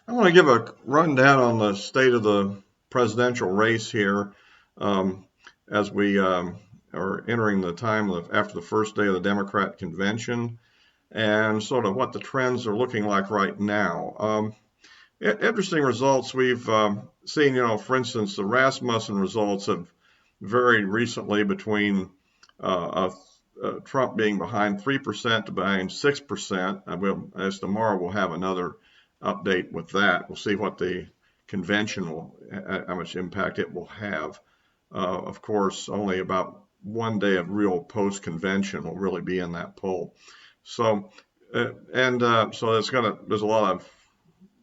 I want to give a rundown on the state of the presidential race here as we are entering the time after the first day of the Democrat convention and sort of what the trends are looking like right now. Interesting results we've seen, for instance, the Rasmussen results have varied recently between Trump being behind 3% to behind 6%. As tomorrow we'll have another update with that. We'll see what the convention how much impact it will have. Of course, only about one day of real post-convention will really be in that poll. So, so there's a lot of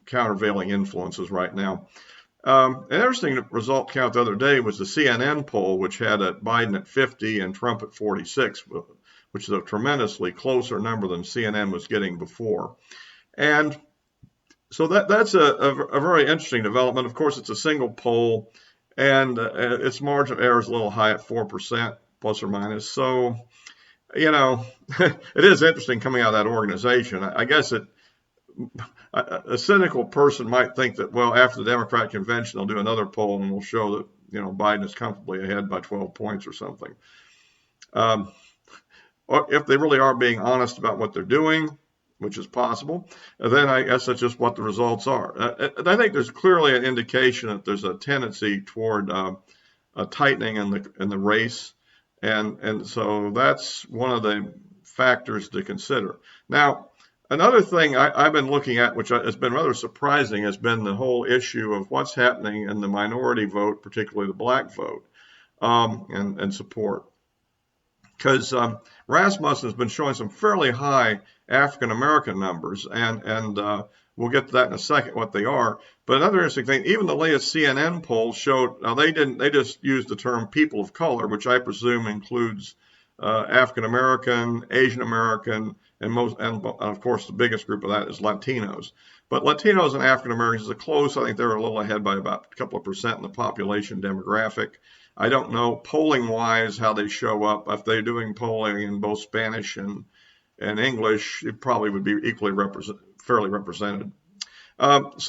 countervailing influences right now. An interesting result count the other day was the CNN poll, which had Biden at 50 and Trump at 46, which is a tremendously closer number than CNN was getting before. And so that's a very interesting development. Of course, it's a single poll, and its margin of error is a little high at 4%, plus or minus. So, it is interesting coming out of that organization. I guess a cynical person might think that, well, after the Democrat convention, they'll do another poll and we'll show that, Biden is comfortably ahead by 12 points or something. Or if they really are being honest about what they're doing, which is possible, then I guess that's just what the results are. I think there's clearly an indication that there's a tendency toward a tightening in the race, and so that's one of the factors to consider. Now, another thing I've been looking at, which has been rather surprising, has been the whole issue of what's happening in the minority vote, particularly the black vote, and support. Because Rasmussen has been showing some fairly high African American numbers, and we'll get to that in a second, what they are. But another interesting thing, even the latest CNN poll showed, now they just used the term people of color, which I presume includes African American, Asian American, and of course the biggest group of that is Latinos. But Latinos and African Americans are close. I think they're a little ahead by about a couple of percent in the population demographic. I don't know polling wise how they show up. If they're doing polling in both Spanish and English, it probably would be equally fairly represented. But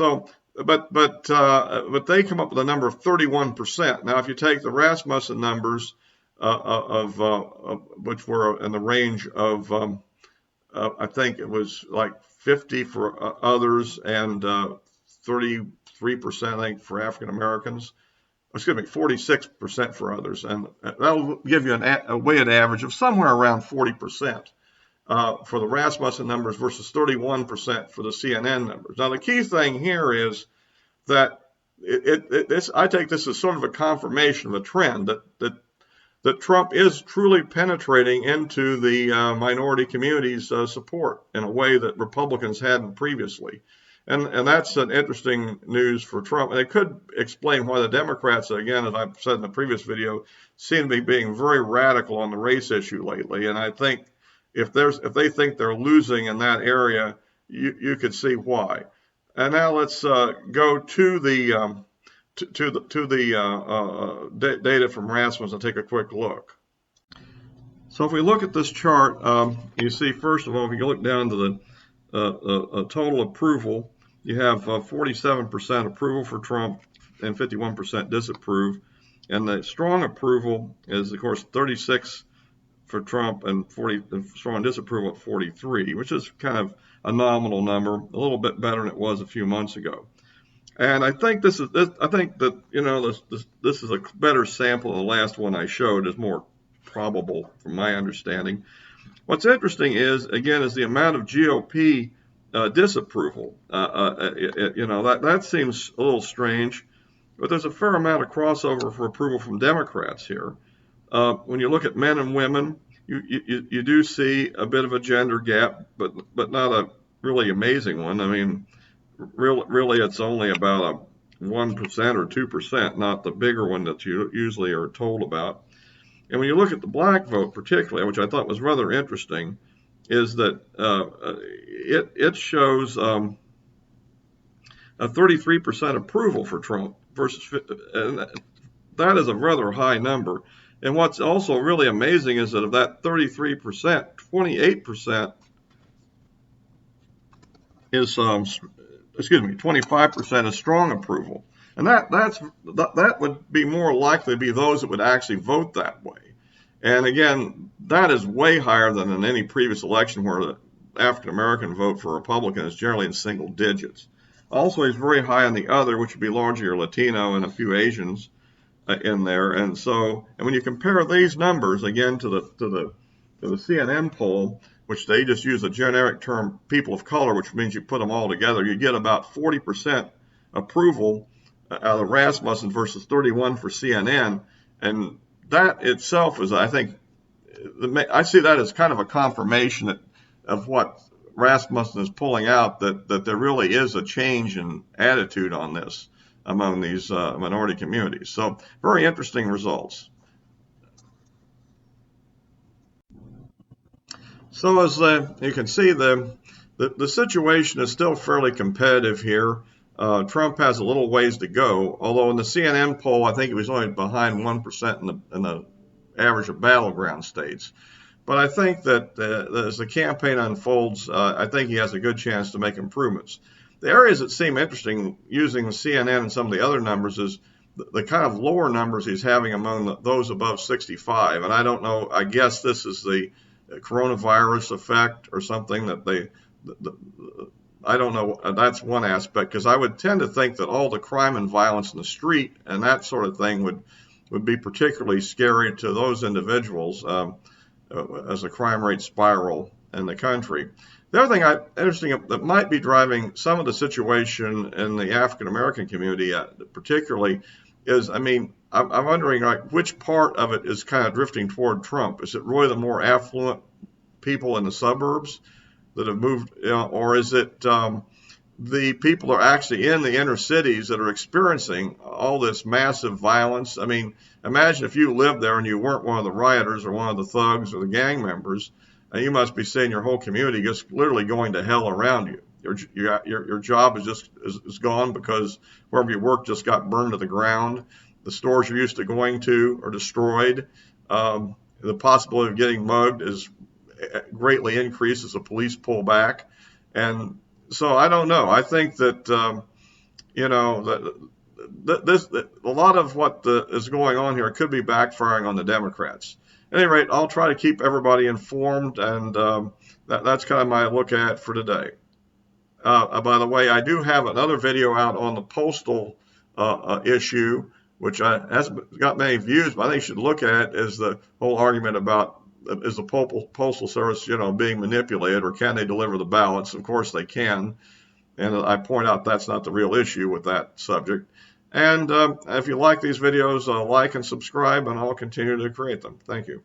they come up with a number of 31%. Now, if you take the Rasmussen numbers which were in the range of I think it was like 50 for others and 33%, I think, for African Americans. Excuse me, 46% for others, and that'll give you a weighted average of somewhere around 40% for the Rasmussen numbers versus 31% for the CNN numbers. Now, the key thing here is that I take this as sort of a confirmation of a trend that Trump is truly penetrating into the minority community's support in a way that Republicans hadn't previously. And that's an interesting news for Trump. And it could explain why the Democrats, again, as I've said in the previous video, seem to be being very radical on the race issue lately. And I think if they think they're losing in that area, you could see why. And now let's go to the data from Rasmussen and take a quick look. So if we look at this chart, you see, first of all, if you look down to the total approval, you have 47% approval for Trump and 51% disapprove. And the strong approval is, of course, 36 for Trump and strong disapproval at 43, which is kind of a nominal number, a little bit better than it was a few months ago. And I think this is a better sample than the last one I showed, is more probable from my understanding. What's interesting is the amount of GOP disapproval. That seems a little strange, but there's a fair amount of crossover for approval from Democrats here. When you look at men and women, you do see a bit of a gender gap, but not a really amazing one. I mean, really, it's only about a 1% or 2%, not the bigger one that you usually are told about. And when you look at the black vote particularly, which I thought was rather interesting, is that it shows a 33% approval for Trump versus, and that is a rather high number. And what's also really amazing is that of that 33%, 28% is 25% is strong approval. And that would be more likely to be those that would actually vote that way. And again, that is way higher than in any previous election where the African American vote for Republican is generally in single digits. Also, he's very high on the other, which would be largely your Latino and a few Asians in there. And when you compare these numbers again to the CNN poll, which they just use the generic term people of color, which means you put them all together, you get about 40% approval out of Rasmussen versus 31 for CNN. And that itself is, I think, I see that as kind of a confirmation of what Rasmussen is pulling out, that there really is a change in attitude on this among these minority communities. So very interesting results. So as you can see, the situation is still fairly competitive here. Trump has a little ways to go, although in the CNN poll, I think he was only behind 1% in the average of battleground states. But I think that as the campaign unfolds, I think he has a good chance to make improvements. The areas that seem interesting using the CNN and some of the other numbers is the kind of lower numbers he's having among those above 65. And I don't know, I guess this is the coronavirus effect or something that I don't know. That's one aspect, because I would tend to think that all the crime and violence in the street and that sort of thing would be particularly scary to those individuals as the crime rate spiral in the country. The other thing interesting that might be driving some of the situation in the African American community, particularly, is, I'm wondering, like, which part of it is kind of drifting toward Trump? Is it really the more affluent people in the suburbs that have moved, or is it the people that are actually in the inner cities that are experiencing all this massive violence? Imagine if you lived there and you weren't one of the rioters or one of the thugs or the gang members, and you must be seeing your whole community just literally going to hell around you. Your job is gone because wherever you work just got burned to the ground. The stores you're used to going to are destroyed. The possibility of getting mugged is greatly increased as the police pull back. And so I don't know. I think that that a lot of what is going on here could be backfiring on the Democrats. At any rate, I'll try to keep everybody informed, and that's kind of my look at it for today. By the way, I do have another video out on the postal issue, which hasn't got many views, but I think you should look at, is the whole argument about, is the postal service, being manipulated, or can they deliver the ballots? Of course they can, and I point out that's not the real issue with that subject. And if you like these videos, like and subscribe, and I'll continue to create them. Thank you.